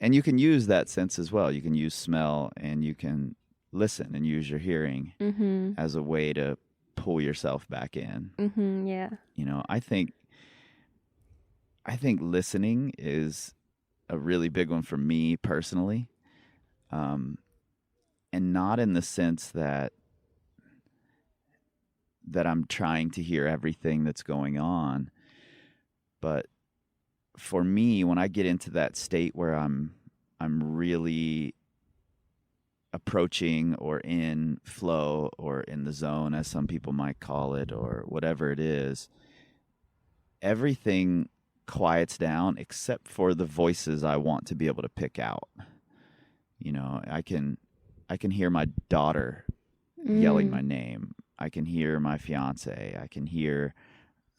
And you can use that sense as well. You can use smell, and you can listen and use your hearing as a way to pull yourself back in. Yeah. You know, I think listening is a really big one for me personally. And not in the sense that I'm trying to hear everything that's going on, but for me, when I get into that state where I'm really approaching or in flow or in the zone, as some people might call it, or whatever it is, everything quiets down except for the voices I want to be able to pick out. You know, I can hear my daughter yelling my name. I can hear my fiance. I can hear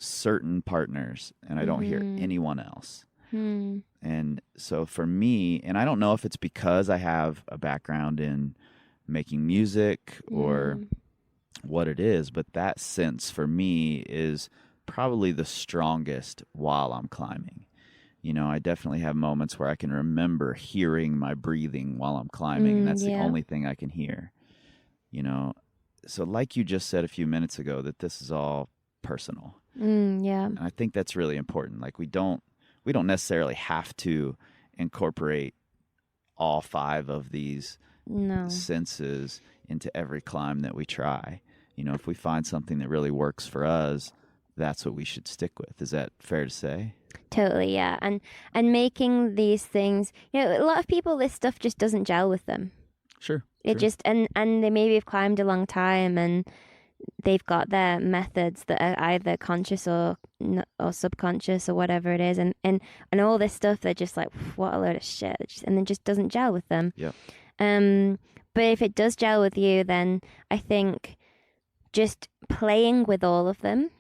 certain partners, and I don't hear anyone else. And so for me, and I don't know if it's because I have a background in making music or what it is, but that sense for me is probably the strongest while I'm climbing. You know, I definitely have moments where I can remember hearing my breathing while I'm climbing, and that's the Yeah. only thing I can hear. You know, so like you just said a few minutes ago, that this is all personal. Yeah. And I think that's really important. Like we don't necessarily have to incorporate all five of these No. senses into every climb that we try. You know, if we find something that really works for us, that's what we should stick with. Is that fair to say? Totally, yeah. And making these things, you know, a lot of people, this stuff just doesn't gel with them. Sure. It just and they maybe have climbed a long time and they've got their methods that are either conscious or subconscious or whatever it is, and all this stuff, they're just like, what a load of shit, and it just doesn't gel with them. Yep. But if it does gel with you, then I think just playing with all of them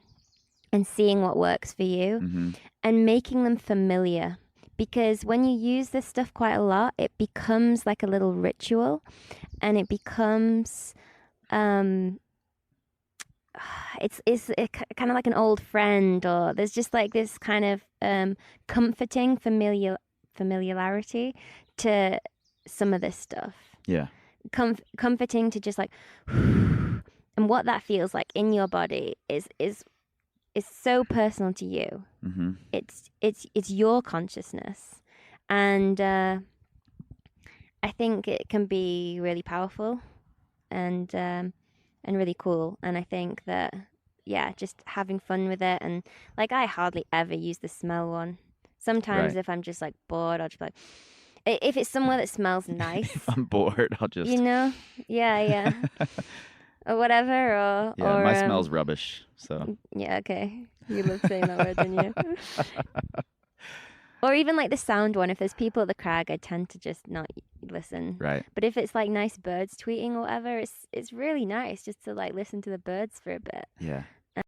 and seeing what works for you and making them familiar. Because when you use this stuff quite a lot, it becomes like a little ritual, and it becomes it's kind of like an old friend, or there's just like this kind of comforting familiarity to some of this stuff. Yeah. Comforting to just like, and what that feels like in your body is so personal to you. It's your consciousness, and I think it can be really powerful and really cool. And I think that, yeah, just having fun with it. And like, I hardly ever use the smell one. Sometimes Right. if I'm just like bored, I'll just be like, if it's somewhere that smells nice, If I'm bored, I'll you just know, yeah, or whatever, Yeah, or my smell's rubbish. So yeah, okay, you love saying that word, don't you? Or even like the sound one. If there's people at the crag, I tend to just not listen. right. But if it's like nice birds tweeting or whatever, it's really nice just to like listen to the birds for a bit. Yeah.